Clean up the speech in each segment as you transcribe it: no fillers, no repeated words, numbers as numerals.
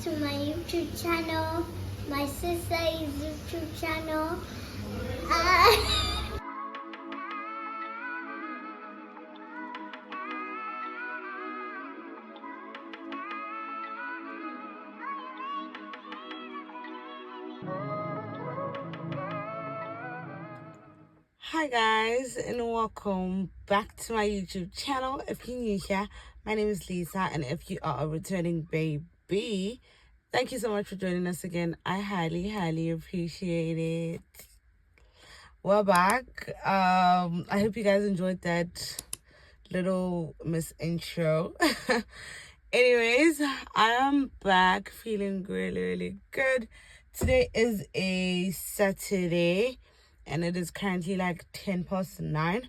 to my YouTube channel, my sister's YouTube channel. Hi guys, and welcome back to my YouTube channel. If you're new here, my name is Lisa, and if you are a returning baby, thank you so much for joining us again. I highly appreciate it. We're back. I hope you guys enjoyed that little miss intro. Anyways, I am back feeling really good. Today is a Saturday and it is currently like 9:10.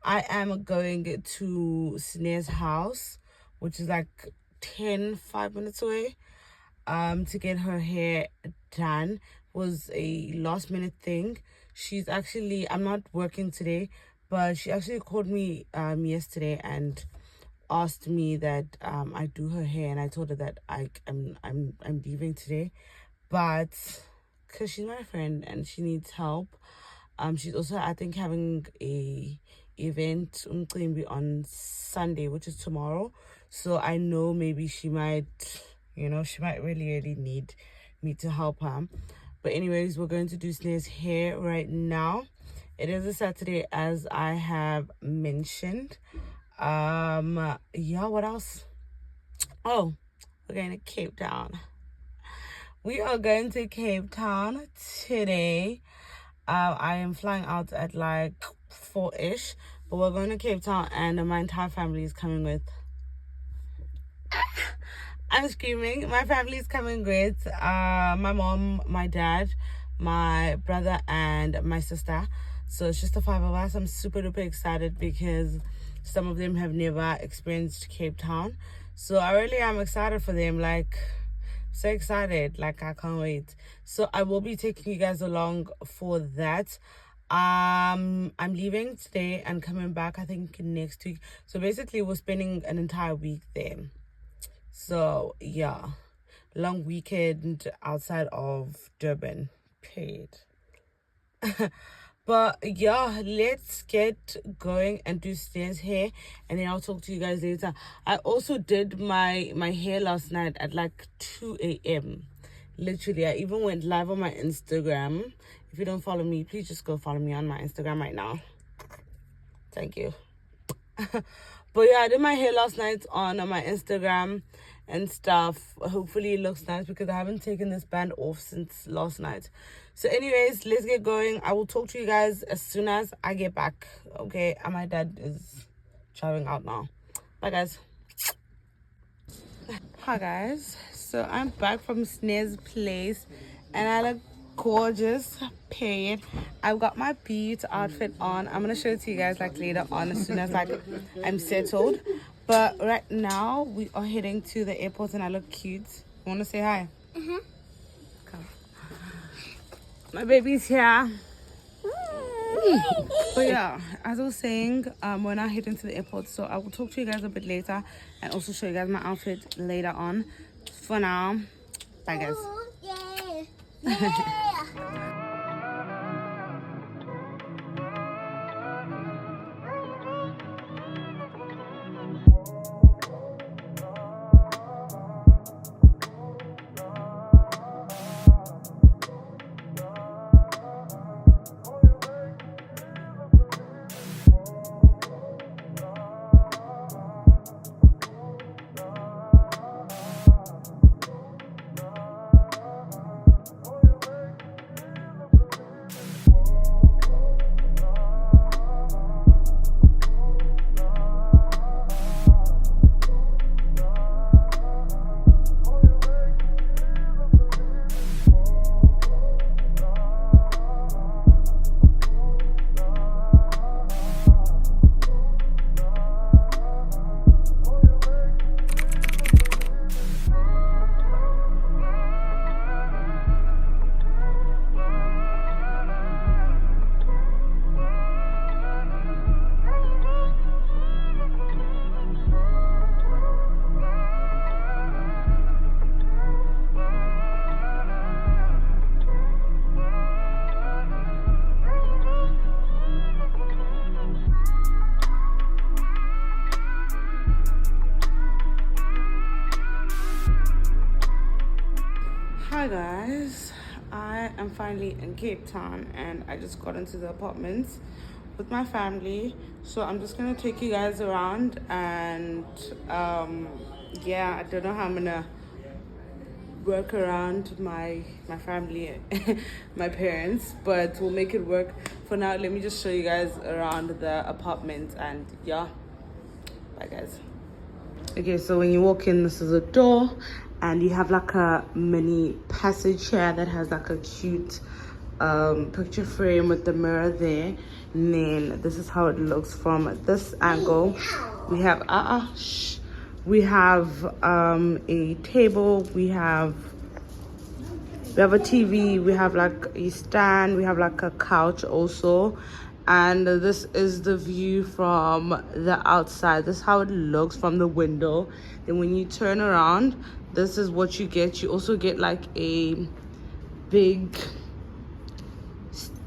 I am going to Sneha's house, which is like 5 minutes away, to get her hair done. It was a last minute thing. She's actually, I'm not working today, but she actually called me yesterday and asked me that I do her hair, and I told her that I'm leaving today, but because she's my friend and she needs help. She's also, I think, having a event on Sunday, which is tomorrow. So I know maybe she might, she might really need me to help her. But anyways, we're going to do Sneha's hair right now. It is a Saturday, as I have mentioned. Yeah, what else? Oh, we're going to Cape Town. We are going to Cape Town today. I am flying out at like 4-ish, but we're going to Cape Town, and my entire family is coming with. I'm screaming. My family is coming with my mom, my dad, my brother, and my sister. So it's just the 5 of us. I'm super duper excited because some of them have never experienced Cape Town. So I really am excited for them. Like, so excited. Like, I can't wait. So I will be taking you guys along for that. I'm leaving today and coming back, I think, next week. So basically, we're spending an entire week there. So yeah, long weekend outside of Durban, period. But yeah, let's get going and do Sneha's hair, and then I'll talk to you guys later. I also did my hair last night at like 2 a.m. Literally, I even went live on my Instagram. If you don't follow me, please just go follow me on my Instagram right now. Thank you. But yeah, I did my hair last night on my Instagram and stuff. Hopefully it looks nice because I haven't taken this band off since last night. So anyways, let's get going. I will talk to you guys as soon as I get back. Okay, and my dad is driving out now. Bye guys. Hi guys, so I'm back from Sneha's place and I look gorgeous, period. I've got my beach outfit on. I'm gonna show it to you guys like later on, as soon as like I'm settled. But right now we are heading to the airport and I look cute. You wanna say hi? Come. My baby's here. But yeah, as I was saying, we're now heading to the airport, so I will talk to you guys a bit later and also show you guys my outfit later on. For now, bye guys. Oh, yeah. Hi guys, I am finally in Cape Town and I just got into the apartments with my family, so I'm just gonna take you guys around and yeah, I don't know how I'm gonna work around my family my parents, but we'll make it work. For now, let me just show you guys around the apartment and yeah, bye guys. Okay, so when you walk in, this is a door and you have like a mini passage here that has like a cute picture frame with the mirror there. And then this is how it looks from this angle. We have we have a table, we have a TV, we have like a stand, we have like a couch also. And this is the view from the outside. This is how it looks from the window. Then when you turn around, this is what you get. You also get like a big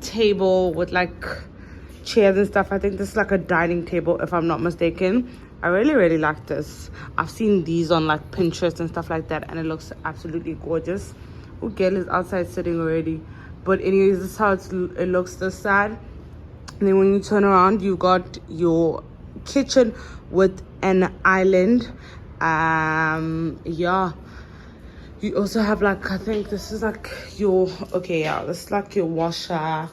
table with like chairs and stuff. I think this is like a dining table if I'm not mistaken. I really like this. I've seen these on like Pinterest and stuff like that, and it looks absolutely gorgeous. Oh, girl is outside sitting already. But anyways, this is how it looks this side. And then when you turn around, you got your kitchen with an island. Yeah, you also have like, I think this is like your, okay, yeah, this is like your washer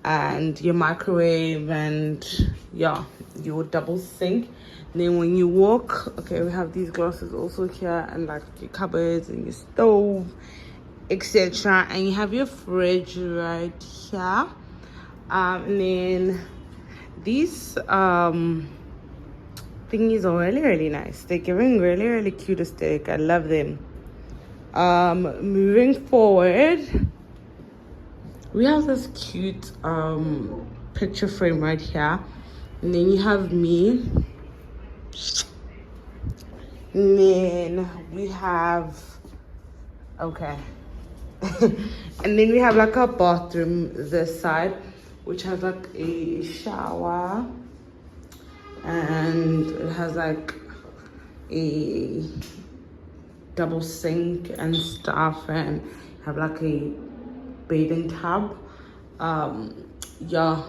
and your microwave and yeah, your double sink. And then when you walk, okay, we have these glasses also here, and like your cupboards and your stove, etc. And you have your fridge right here. And then these thingies are really nice. They're giving really cute aesthetic. I love them. Moving forward, we have this cute picture frame right here, and then you have me, and then we have, okay, and then we have like a bathroom this side, which has like a shower, and it has like a double sink and stuff, and have like a bathing tub. Yeah.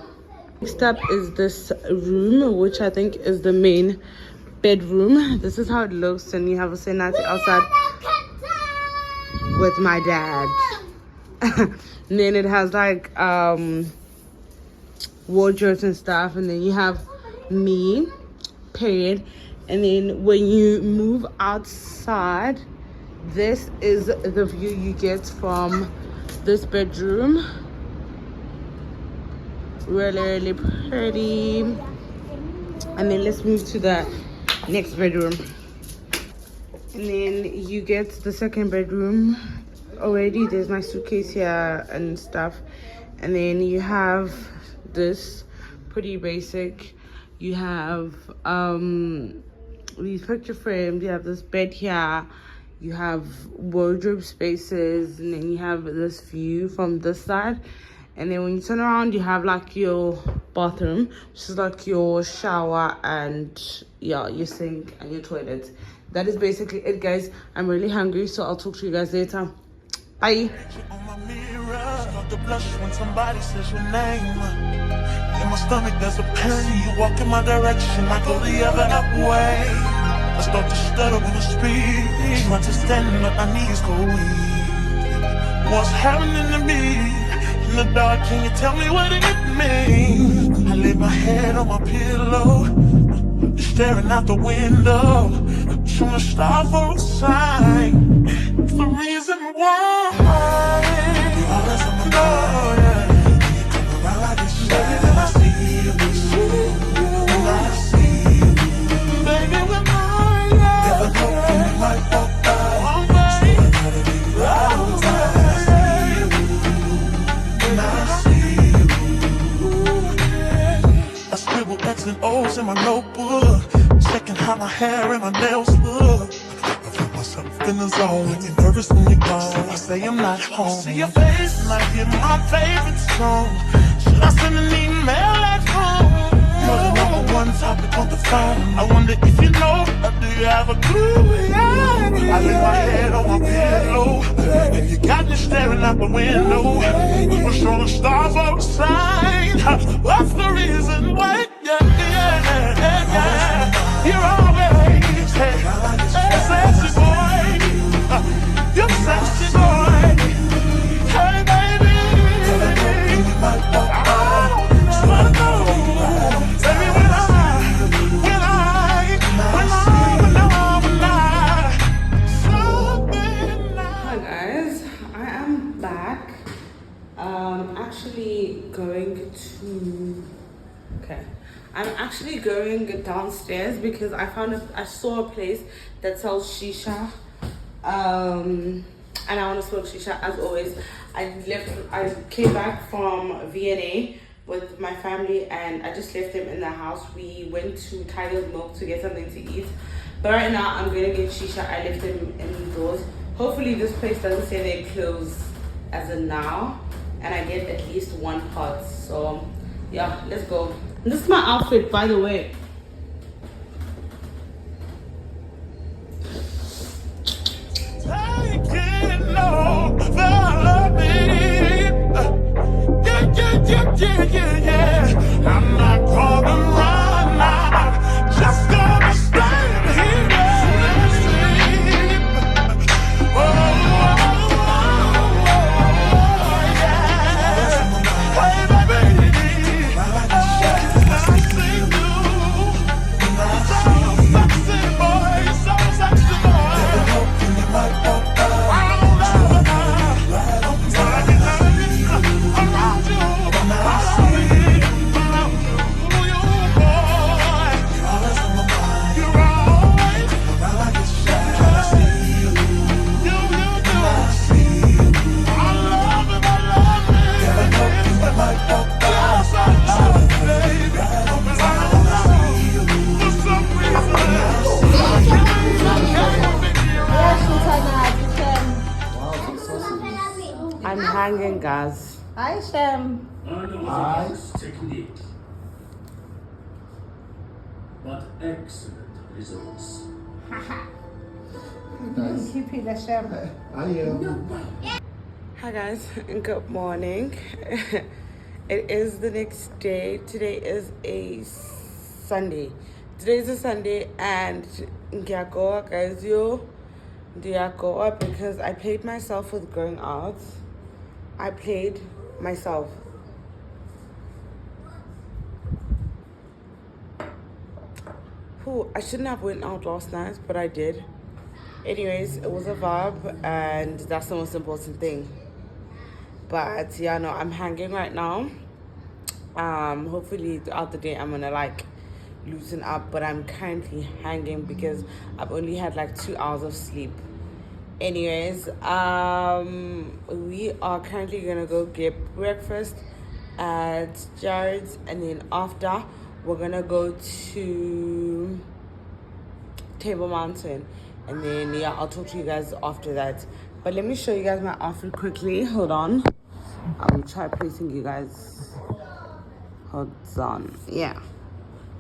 Next up is this room, which I think is the main bedroom. This is how it looks, and you have a Senati outside with my dad. And then it has like wardrobes and stuff, and then you have me, period. And then when you move outside, this is the view you get from this bedroom. Really pretty. And then let's move to the next bedroom, and then you get the second bedroom already. There's my suitcase here and stuff, and then you have this pretty basic. You have these picture frames, you have this bed here, you have wardrobe spaces, and then you have this view from this side. And then when you turn around, you have like your bathroom, which is like your shower and yeah, your sink and your toilet. That is basically it, guys. I'm really hungry, so I'll talk to you guys later. Bye. On my mirror, start to blush when somebody says your name. In my stomach there's a pain. You walk in my direction, I go the other way. I start to stutter when I speak, trying to stand but my knees go weak. What's happening to me? In the dark, can you tell me what it means? I lay my head on my pillow, staring out the window, trying to stop for a sign. It's the reason why you always on my mind. You come around like it's baby, when I see you, when I see you, baby, when I never know when you might walk by, so I gotta be right on time. I scribble X and O's in my notebook, checking how my hair and my nails look. I feel myself in the zone, get nervous when you're gone. I say I'm not home. See your face and I hear my favorite song. Should I send an email at home? You're the number one topic on the phone. I wonder if you know, or do you have a clue? I lay my head on my pillow, and you got me out the window. We were showing stars on the sign. What's the reason why? You're always sexy boy. You're sexy boy. Hey baby, I don't wanna know. Baby, when Hi guys, I am back. I'm actually going downstairs because I saw a place that sells shisha. And I want to smoke shisha as always. I came back from VNA with my family and I just left them in the house. We went to Tiger's Milk to get something to eat. But right now I'm going to get shisha. I left them indoors. Hopefully this place doesn't say they close as of now. And I get at least one pot. So yeah, let's go. This is my outfit, by the way. taking over me. Yeah. I'm not gonna run out, just gonna stand here and sleep. Oh, yeah. Hey, baby, I see you. So sexy boy, so sexy boy. I'm hanging, guys. Hi, Shem. Unorthodox technique, but excellent results. Keep it, Shem. Hi guys, and good morning. It is the next day. Today is a Sunday. And Ngiyagoa, guys, Ngiyagoa because I played myself with going out. I played myself. I shouldn't have went out last night, but I did. Anyways, it was a vibe, and that's the most important thing. But yeah, no, I'm hanging right now. Hopefully throughout the day I'm gonna like loosen up, but I'm currently hanging because I've only had like 2 hours of sleep. Anyways, we are currently gonna go get breakfast at Jared's, and then after we're gonna go to Table Mountain, and then yeah, I'll talk to you guys after that. But let me show you guys my outfit quickly. Hold on, I'll try placing you guys. Hold on. Yeah,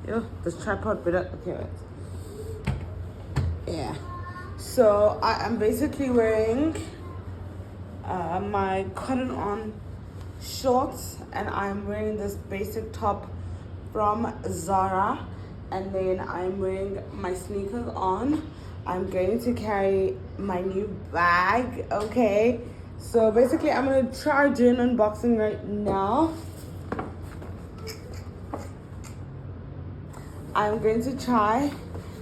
yo, this tripod better. Okay, wait. Yeah, so I am basically wearing my cotton on shorts, and I'm wearing this basic top from Zara, and then I'm wearing my sneakers on. I'm going to carry my new bag. Okay, so basically I'm gonna try doing unboxing right now. I'm going to try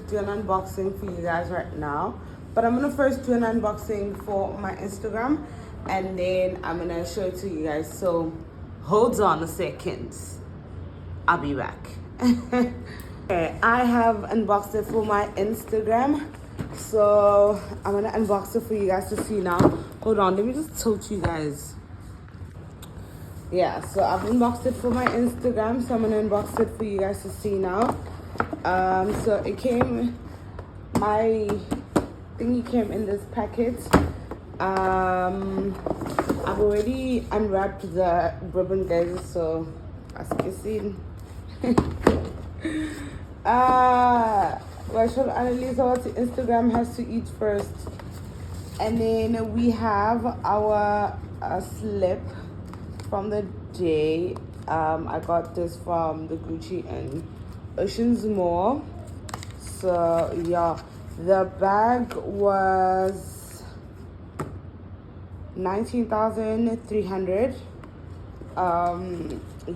do an unboxing for you guys right now, but I'm gonna first do an unboxing for my Instagram, and then I'm gonna show it to you guys. So hold on a second, I'll be back. Okay, I have unboxed it for my Instagram, so I'm gonna unbox it for you guys to see now. Hold on, let me just tilt you guys. Yeah, so I've unboxed it for my Instagram, so I'm gonna unbox it for you guys to see now. So it came, my thingy came in this packet. I've already unwrapped the ribbon, guys, so as you can see. What should analyze what Instagram has to eat first, and then we have our a slip from the day. I got this from the Gucci and Oceans Mall. So yeah, the bag was 19,300.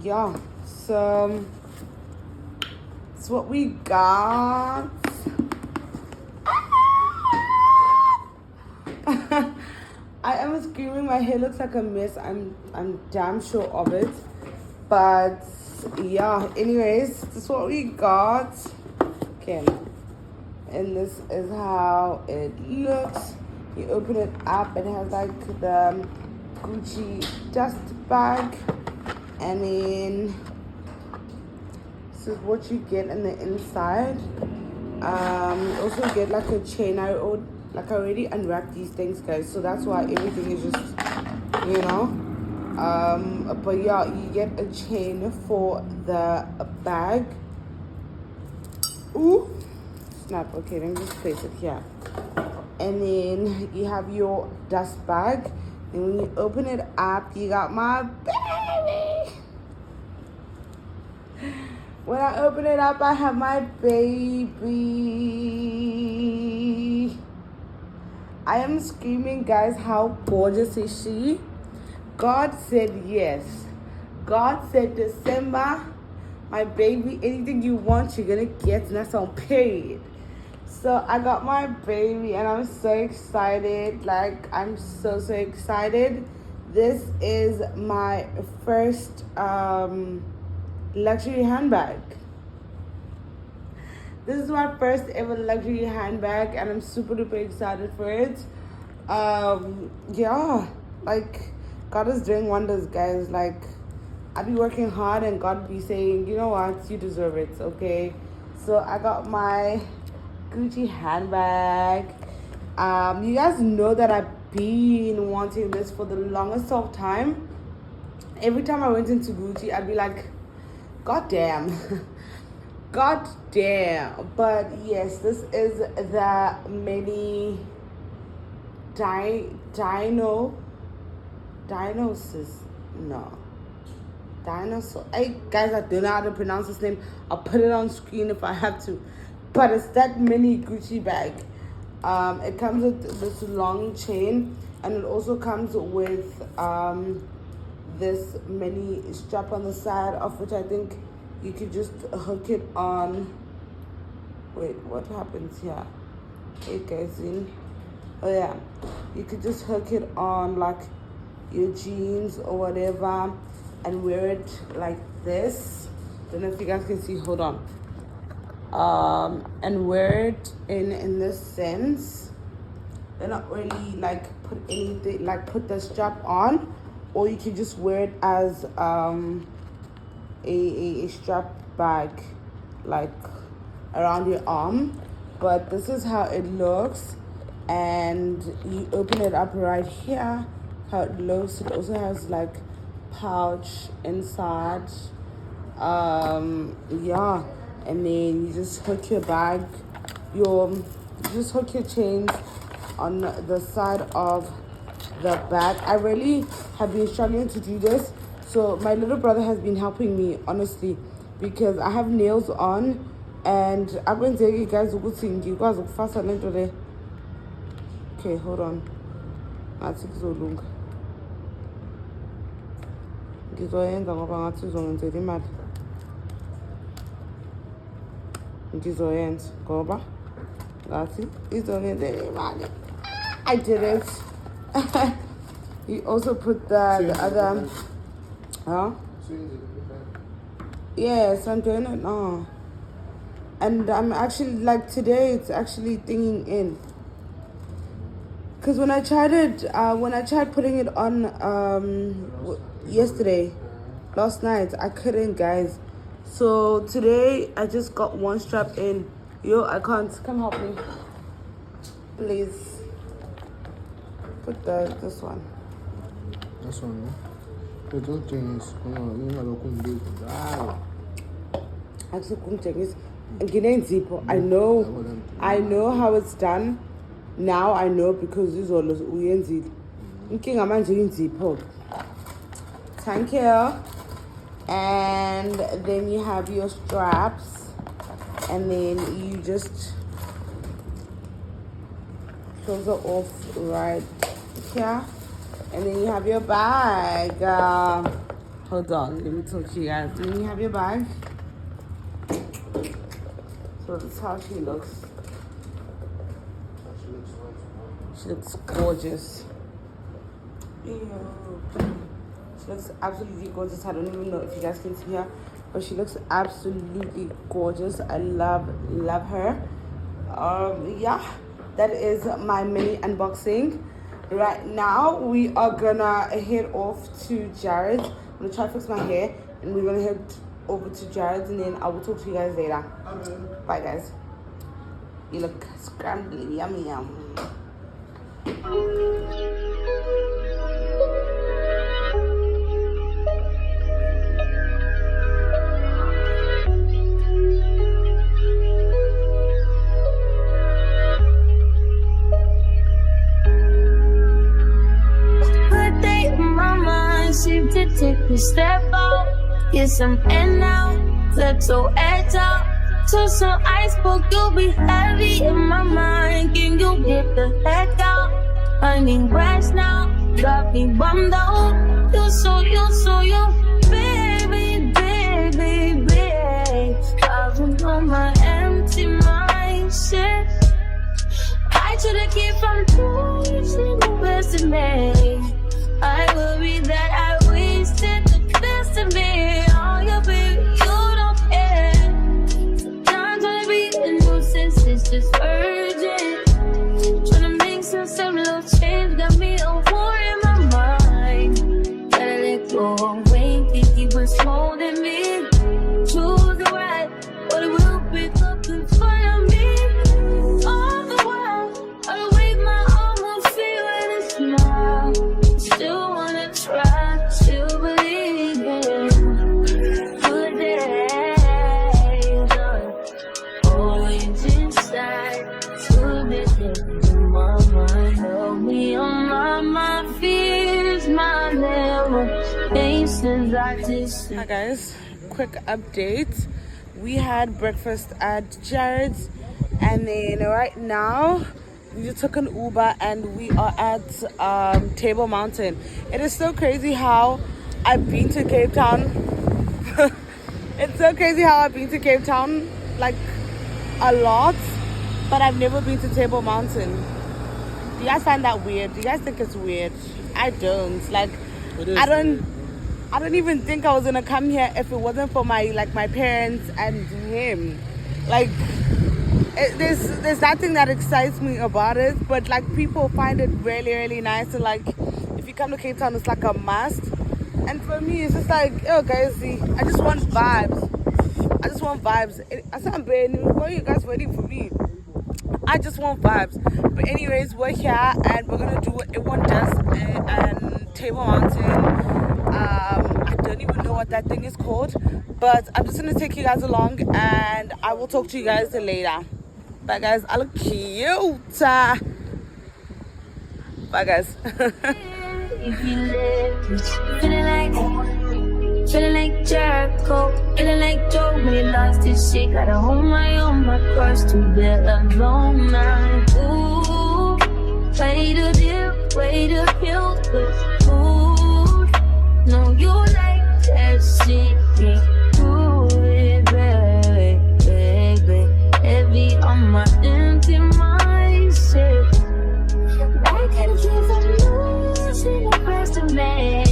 Yeah, so that's what we got. I am screaming. My hair looks like a mess. I'm damn sure of it. But yeah, anyways, this is what we got. Okay, and this is how it looks. You open it up, it has like the Gucci dust bag, and then this is what you get in the inside. You also get like a chain. I already unwrapped these things, guys, so that's why everything is just, you know. But yeah, you get a chain for the bag. Ooh, snap. Okay, let me just place it here. And then you have your dust bag. And when you open it up, you got my baby. When I open it up, I have my baby. I am screaming, guys, how gorgeous is she? God said yes. God said December, my baby, anything you want, you're gonna get, and that's on period. So I got my baby and I'm so excited. Like, I'm so excited. This is my first luxury handbag. This is my first ever luxury handbag and I'm super duper excited for it. Yeah, like, God is doing wonders, guys. Like, I be working hard and God be saying, you know what, you deserve it, okay? So I got my Gucci handbag. You guys know that I've been wanting this for the longest of time. Every time I went into Gucci, I'd be like, God damn. God damn. But yes, this is the mini dinosaur. Hey guys, I don't know how to pronounce this name. I'll put it on screen if I have to. But it's that mini Gucci bag. It comes with this long chain, and it also comes with this mini strap on the side, of which I think you could just hook it on. Wait, what happens here? Hey guys, oh yeah, you could just hook it on like your jeans or whatever and wear it like this. Don't know if you guys can see, hold on. And wear it in this sense. They're not really like put anything, like put the strap on, or you can just wear it as a strap bag, like around your arm. But this is how it looks, and you open it up right here, how it looks. It also has like pouch inside. Yeah, and then you just hook your bag, you just hook your chains on the side of the bag. I really have been struggling to do this, so my little brother has been helping me, honestly, because I have nails on, and I'm going to tell you guys fast. Okay, hold on. Ngizoyenza ngoba ngathi uzongenzela imali. Ngizoyenza ngoba ngathi izongenzela imali. I did it. You also put the other, huh? Yes, I'm doing it now. And I'm actually, like, today it's actually thinking in. Because when I tried it, when I tried putting it on yesterday, last night, I couldn't, guys. So today I just got one strap in. Yo, I can't. Come help me, please. Put this one. This one, no? Those things, I know how it's done. Now I know because this all is uyenzile. inkinga manje inzipho. Thank you. And then you have your straps, and then you just close it off right here, and then you have your bag. Hold on, let me talk to you guys. Then you have your bag. So that's how she looks. She looks gorgeous. Ew. She looks absolutely gorgeous. I don't even know if you guys can see her, but she looks absolutely gorgeous. I love her. Yeah, that is my mini unboxing. Right now we are gonna head off to Jared's. I'm gonna try to fix my hair, and we're gonna head over to Jared's, and then I will talk to you guys later. Bye guys. You look scrambly, yummy yum. To take a step out, get some air now, let your edge out. To some iceberg, you'll be heavy in my mind. Can you get the heck out? I need rest now, got me bummed out. You baby, I've been on my empty mindset. I should've kept from losing the best of me. I worry that I wasted the best of me. Oh, yeah, baby, you don't care. Sometimes wanna be a nuisance, it's just urgent. Tryna make some little change, got me a war in my mind. Gotta let go of Wayne, think he was holding me. Choose the right, but it will pick up in front of me. All the while, I'll wave my arm, will feel it and smile. Still wanna try to believe in good days are always inside. To be in my mind, help me on my fears, my limitations. I just Hi guys, quick update. We had breakfast at Jared's, and then right now we just took an Uber and we are at Table Mountain. It is so crazy how I've been to Cape Town. It's so crazy how I've been to Cape Town like a lot, but I've never been to Table Mountain. Do you guys find that weird? Do you guys think it's weird? I don't. Like, I don't even think I was gonna come here if it wasn't for my parents and him. Like, there's nothing that excites me about it, but like people find it really, really nice. And like, if you come to Cape Town, it's like a must. And for me, it's just like, oh guys, see, I just want vibes. I sound bad. Why are you guys waiting for me? I just want vibes. But anyways, we're here and we're gonna do what everyone does and Table Mountain. I don't even know what that thing is called, but I'm just gonna take you guys along and I will talk to you guys later. Bye guys, I look cute. Bye guys. if you live, feeling like Jericho, feeling like Joe, we lost this shit. Gotta hold my own, my cross to bear alone now. Ooh, way to deal, way to kill this mood. No, you like that shit, ooh, baby, heavy on my empty mindset. I can't give up losing the rest of me.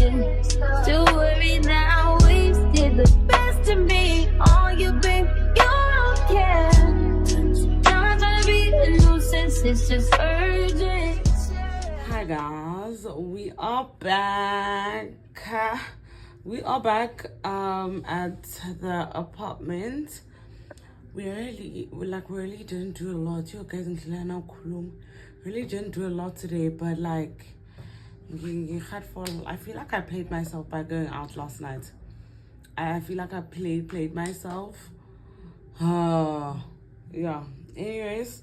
Still worry that I wasted the best of me. Oh, you babe, you don't care. Sometimes wanna be a nuisance, it's just urgent. Hi guys, we are back. At the apartment. We really didn't do a lot. You guys really didn't do a lot today, but like I feel like I played myself by going out last night. I feel like I played myself. Yeah. Anyways,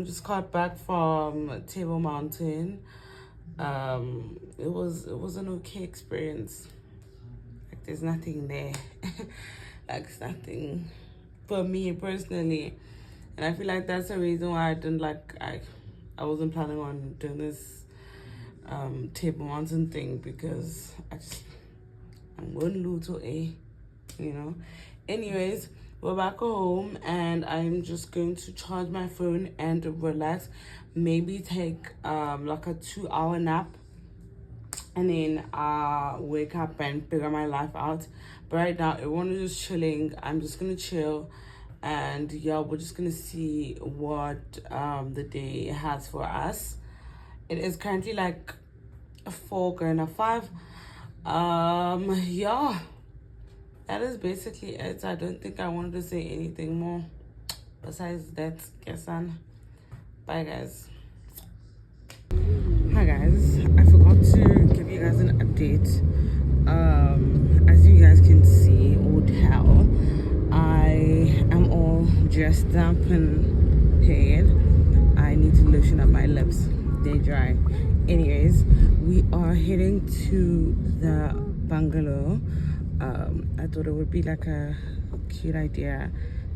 just got back from Table Mountain. It was an okay experience. Like there's nothing there. Like it's nothing for me personally. And I feel like that's the reason why I wasn't planning on doing this Table Mountain thing, because I'm going to lose to anyways, we're back home and I'm just going to charge my phone and relax, maybe take like a 2-hour nap, and then wake up and figure my life out. But right now everyone is just chilling. I'm just gonna chill, and yeah, we're just gonna see what the day has for us. It is currently like 4 going to 5. Yeah, that is basically it. I don't think I wanted to say anything more besides that. Guess on. Bye guys. Hi guys, I forgot to give you guys an update. As you guys can see or tell, I am all dressed up and paid. I need to lotion up my lips, they're dry. Anyways, we are heading to the bungalow. I thought it would be like a cute idea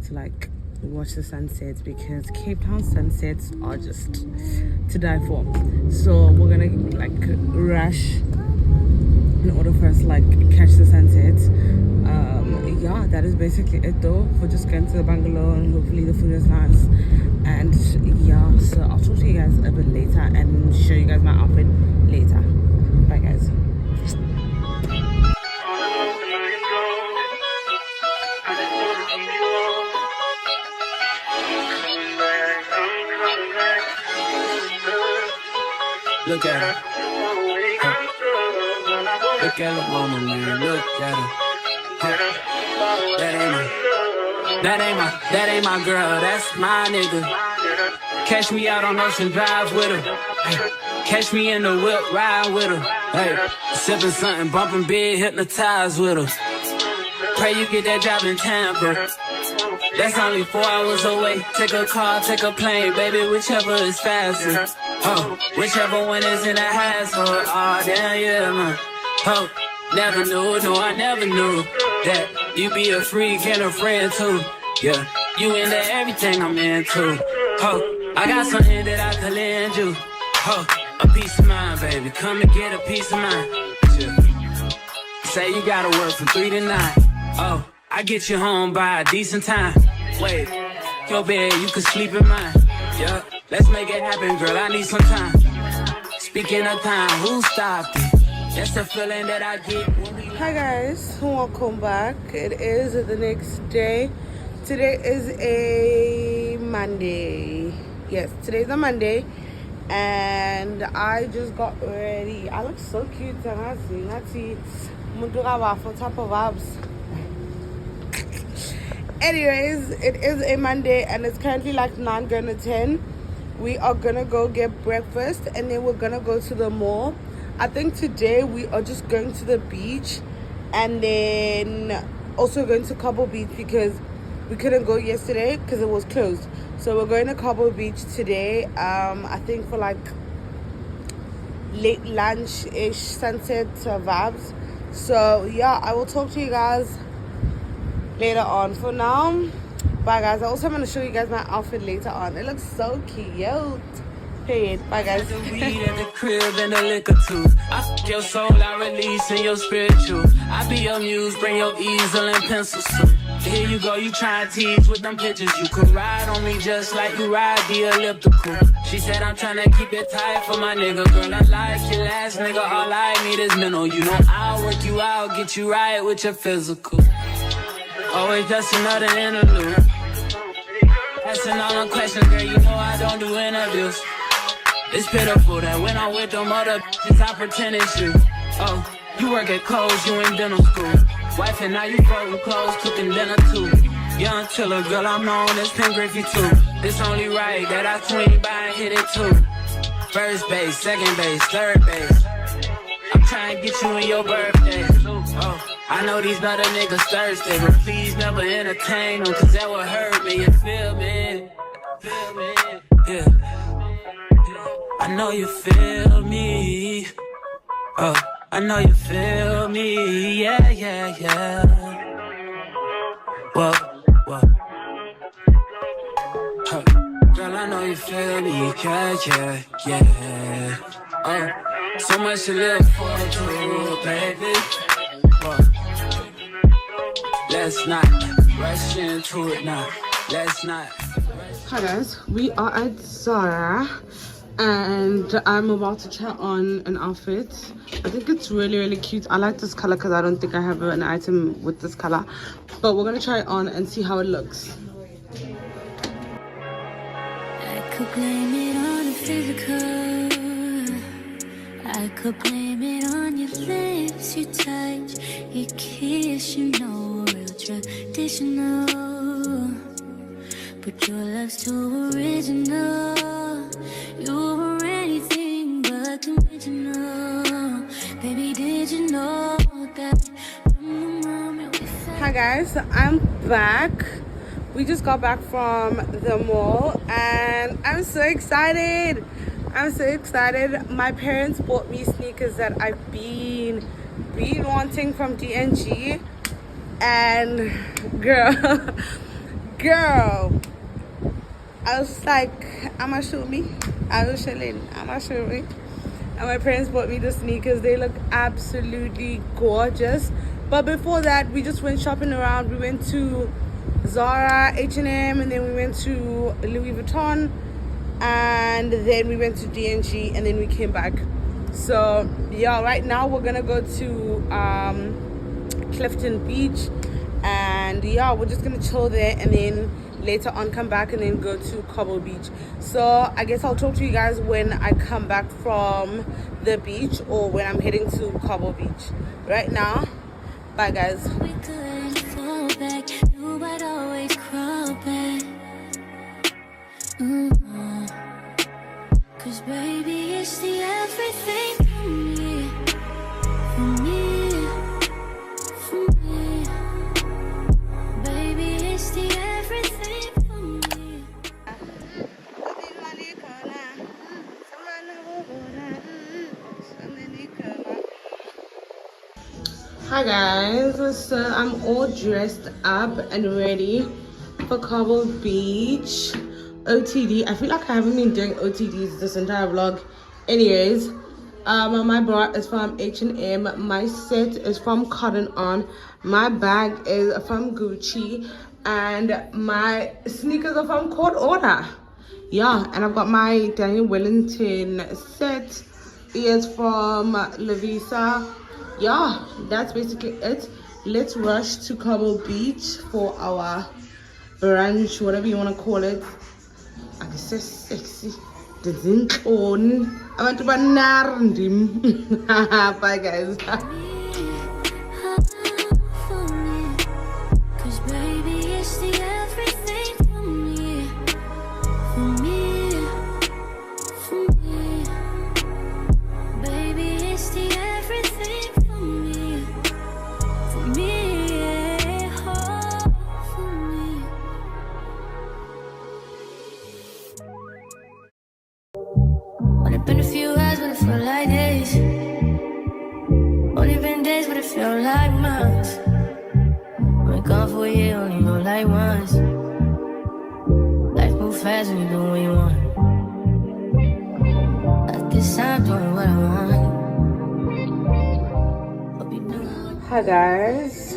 to like watch the sunsets, because Cape Town sunsets are just to die for. So we're gonna like rush in order for us to like catch the sunsets. Yeah, that is basically it though. We're just going to the bungalow and hopefully the food is nice. And yeah, so I'll talk to you guys a bit later and show you guys my outfit later. Bye guys. Look at her. Look at the woman, man. Look at her. That ain't my girl. That's my nigga. Catch me out on Ocean Drive with her. Hey. Catch me in the whip, ride with her. Hey, sipping something, bumping big, hypnotized with her. Pray you get that job in Tampa. That's only 4 hours away. Take a car, take a plane, baby, whichever is faster. Oh, whichever one is in the hassle. Oh, damn, yeah, man. Oh, never knew, no, I never knew that you be a freak and a friend too. Yeah, you into everything I'm into. Oh, I got something that I could lend you. Oh, a peace of mind, baby. Come and get a peace of mind. Yeah. Say you gotta work from 3 to 9. Oh, I get you home by a decent time. Wait, your bed, you can sleep in mine. Yeah, let's make it happen, girl. I need some time. Speaking of time, who stopped it? That's the feeling that I get when we... Hi guys, welcome back. It is the next day. Today is a Monday. Yes, today's a Monday. And I just got ready. I look so cute. Anyways, it is a Monday and it's currently like 9 going to 10. We are gonna go get breakfast and then we're gonna go to the mall. I think today we are just going to the beach and then also going to Cabo Beach because we couldn't go yesterday because it was closed. So we're going to Cabo Beach today. I think for like late lunch-ish sunset vibes. So yeah, I will talk to you guys later on. For now, bye guys. I also am going to show you guys my outfit later on. It looks so cute. Period. Bye guys. The weed and the crib and the liquor too. I fuck your soul, I release in your spiritual. I be your muse, bring your easel and pencils too. Here you go, you try and tease with them pictures. You could ride on me just like you ride the elliptical. She said I'm trying to keep it tight for my nigga. Girl, I like your last nigga, all I need is mental. You know I'll work you out, get you right with your physical. Always just another interlude. Asking all the questions, girl, you know I don't do interviews. It's pitiful that when I'm with them other bitches, I pretend it's you. Oh, you work at Kohl's, you in dental school. Wife and now you folding clothes, cooking dinner too. Young chiller, girl, I'm known as Pin Griffey too. It's only right that I swing by and hit it too. First base, second base, third base. I'm trying to get you in your birthday. Oh, I know these other niggas thirsty, but please never entertain them, cause that would hurt me, you feel me? Feel me? Yeah. I know you feel me. Oh, I know you feel me. Yeah, yeah, yeah. Whoa, whoa. Huh. Girl, I know you feel me. Yeah, yeah, yeah. Oh, so much to live for, you, baby. Whoa. Let's not rush into it now. Let's not. Hi guys, we are at Zara and I'm about to try on an outfit. I think it's really cute. I like this color because I don't think I have an item with this color, but we're gonna try it on and see how it looks. I could blame it on the physical. I could blame it on your lips, your touch, your kiss, you know, real traditional. But your love's too original. You were anything but conventional. Baby, did you know that from the moment we fell? Hi guys, I'm back. We just got back from the mall and I'm so excited. My parents bought me sneakers that I've been wanting from DNG, and girl, I was like, I'ma show me. I was chilling. I'ma show me. And my parents bought me the sneakers. They look absolutely gorgeous. But before that, we just went shopping around. We went to Zara, H&M, and then we went to Louis Vuitton, and then we went to DNG, and then we came back. So yeah, right now we're gonna go to Clifton Beach, and yeah, we're just gonna chill there and then later on come back and then go to Cobble Beach. So I guess I'll talk to you guys when I come back from the beach or when I'm heading to Cobble Beach. Right now, bye guys. We couldn't fall back. You might always crawl back. Cause baby, it's the everything for me. For me. For me. Baby, it's the everything for me. Hi guys, so I'm all dressed up and ready for Cobble Beach. OTD. I feel like I haven't been doing OTDs this entire vlog. Anyways, my bra is from H&M. My set is from Cotton On. My bag is from Gucci, and my sneakers are from Court Order. Yeah, and I've got my Daniel Wellington set. Ears from Lavisa. Yeah, that's basically it. Let's rush to Cobble Beach for our brunch, whatever you want to call it. I guess it's sexy. Bye guys. Cause baby, it's the everything for me. For me. For me. Baby, it's the everything for me. For me. Oh, for me. Only been a few hours, but it felt like days. Only been days, but it felt like months. Been gone for a year, only go like once. Life move fast when you do what you want. At this time, doing what I want. Hope you do. Hi guys,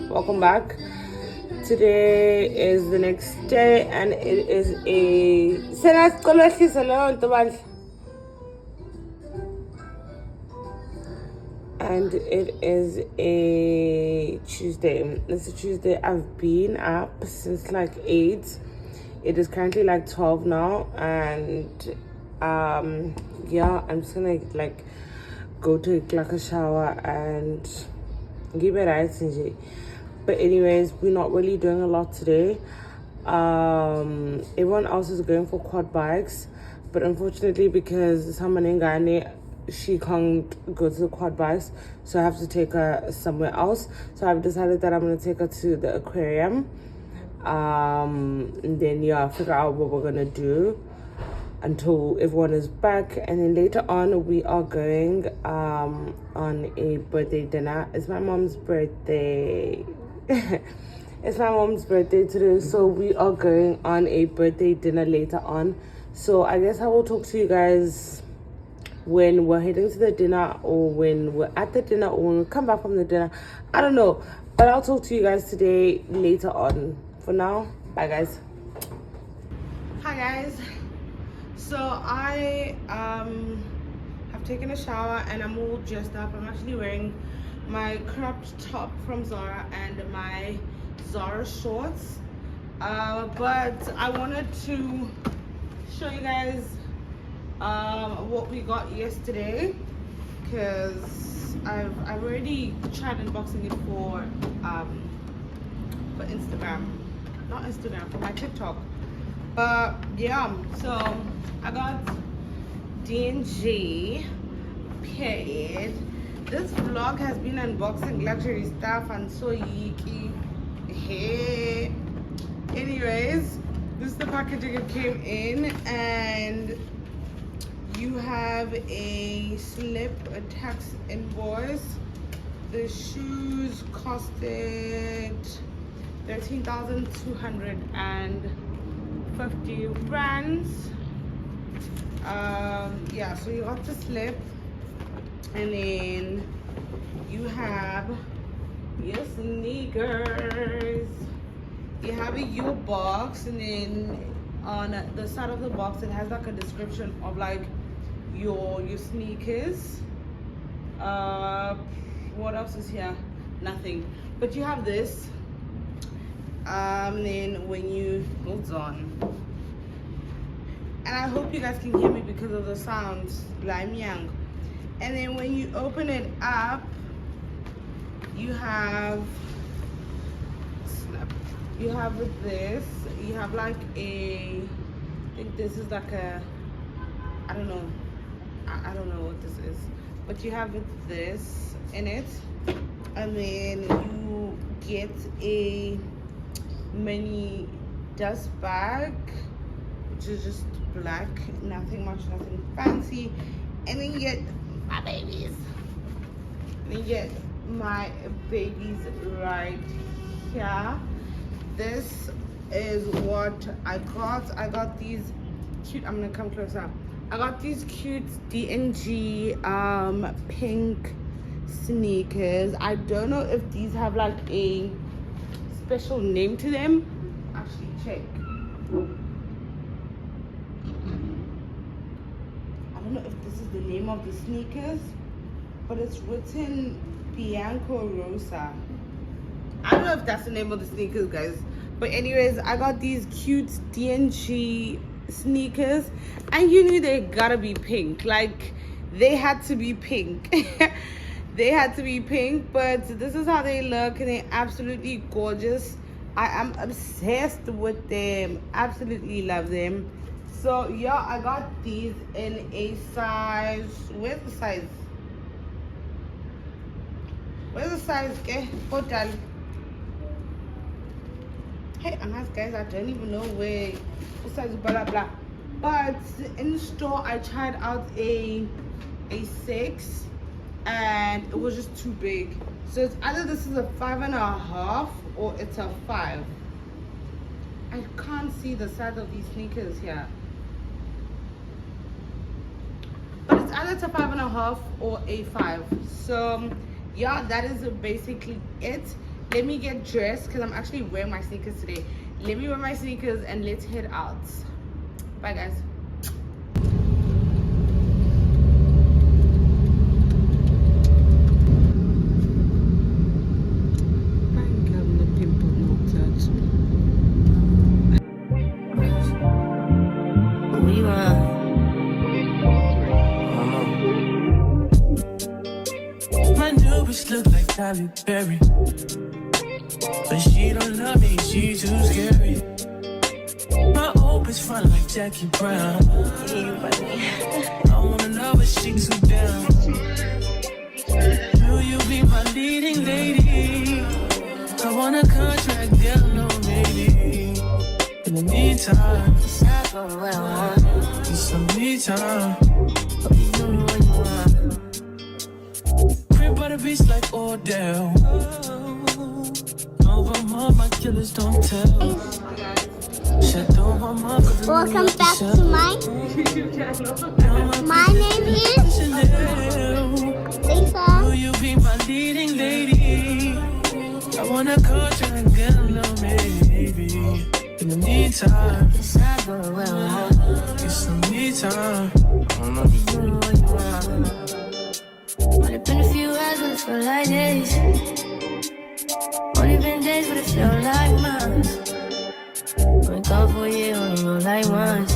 welcome back. Today is the next day and it is a and it is a Tuesday. It's a Tuesday. I've been up since like 8. It is currently like 12 now, and yeah, I'm just gonna like go to like a shower and give it ice and. But anyways, we're not really doing a lot today. Everyone else is going for quad bikes, but unfortunately because Samanengane, she can't go to the quad bikes, so I have to take her somewhere else. So I've decided that I'm going to take her to the aquarium, and then yeah, figure out what we're going to do. until everyone is back. And then later on we are going on a birthday dinner. It's my mom's birthday. It's my mom's birthday today, so we are going on a birthday dinner later on. So I guess I will talk to you guys when we're heading to the dinner, or when we're at the dinner, or when we come back from the dinner. I don't know, but I'll talk to you guys today later on. For now, bye guys. Hi guys, so I have taken a shower and I'm all dressed up. I'm actually wearing my cropped top from Zara and my Zara shorts, but I wanted to show you guys what we got yesterday, because I've already tried unboxing it for Instagram, not Instagram, for my TikTok. But yeah, so I got D&G period. This vlog has been unboxing luxury stuff and so yeeky. Hey, anyways, this is the packaging it came in, and you have a slip, a tax invoice. The shoes costed 13,250 rands. Yeah, so you got the slip, and then you have your sneakers. You have your box, and then on the side of the box it has like a description of like your sneakers. What else is here? Nothing. But you have this. Then when you hold on, and I hope you guys can hear me because of the sounds, I'm young. And then when you open it up, you have this. You have like a, I think this is like a, I don't know what this is, but you have this in it, and then you get a mini dust bag, which is just black, nothing much, nothing fancy. And then you get my babies. And you get my babies right here. This is what I got. I got these cute, I'm gonna come closer. I got these cute D&G pink sneakers. I don't know if these have like a special name to them. Actually, check. I don't know if this is the name of the sneakers, but it's written Bianco Rosa. I don't know if that's the name of the sneakers, guys. But anyways, I got these cute D&G sneakers, and you knew they gotta be pink. Like, they had to be pink. They had to be pink, but this is how they look, and they're absolutely gorgeous. I am obsessed with them. Absolutely love them. So yeah, I got these in a size, where's the size? Where's the size? Okay, hotel. Hey, I'm asked guys, I don't even know where the size, blah blah. But in the store I tried out a 6, and it was just too big. So it's either this is a 5.5 or it's a 5. I can't see the size of these sneakers here, but it's either it's a 5.5 or a 5. So yeah, that is basically it. Let me get dressed because I'm actually wearing my sneakers today. Let me wear my sneakers and let's head out. Bye guys. Look like Halle Berry, but she don't love me, she too scary. My old bitch fun like Jackie Brown. I wanna know if she too down. Will you be my leading lady? I want a contract, girl, no maybe. In the meantime, you're so me time. Hope you know what you want. Crib by the beach like Odell. Over my killers don't tell. Welcome back to my YouTube channel. My name is Lisa. Will you be my leading lady? I wanna coach you and get a little maybe. In the meantime, it's not going well. Get some me time. Might have been a few hours, but it felt like days. Only been days, but it felt like months. Been gone for a year, only know like once.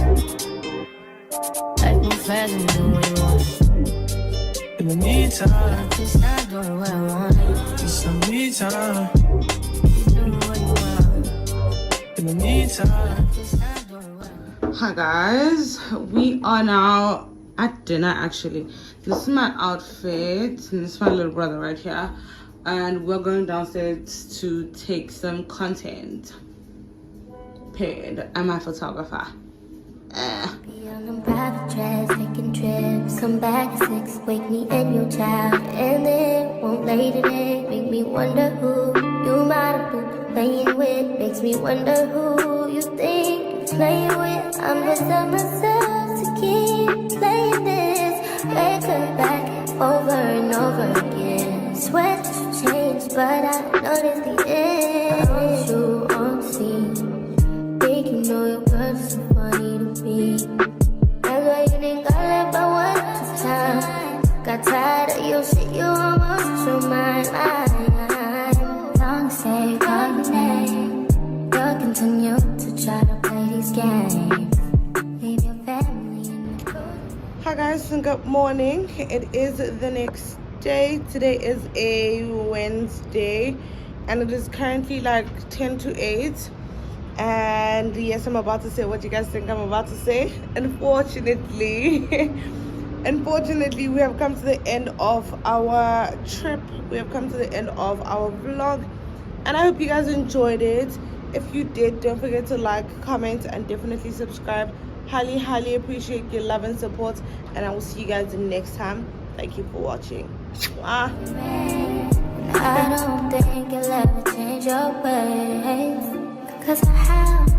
Life move fast and you do what you want. In the meantime, it's not going where I want it. Get some me time. You do what you want. In the meantime, it's not going well. Hi guys, we are now at dinner. Actually, this is my outfit and this is my little brother right here, and we're going downstairs to take some content. Period. I'm my photographer. Be on them private jets, taking trips. Come back at 6, wake me and your child. And then won't lay today. Make me wonder who you might have been playing with. Makes me wonder who you think you're playing with. I'm beside myself to keep playing this. Wake up back over and over again. Swear that you changed, but I noticed the end. I want you on scene. Think you know your girl is so funny to me. That's why you didn't got left by one this time. Got tired of your shit, you almost your mind. Long say, call your name. You'll continue to try to play these games. Leave your family in the cold. Hi guys, and good morning. It is the next day. Today is a Wednesday, and it is currently like 10 to 8. And yes, I'm about to say what you guys think I'm about to say. Unfortunately, we have come to the end of our trip. We have come to the end of our vlog, and I hope you guys enjoyed it. If you did, don't forget to like, comment, and definitely subscribe. Highly appreciate your love and support, and I will see you guys next time. Thank you for watching. Mwah. I don't think you'll ever change your ways. 'Cause I have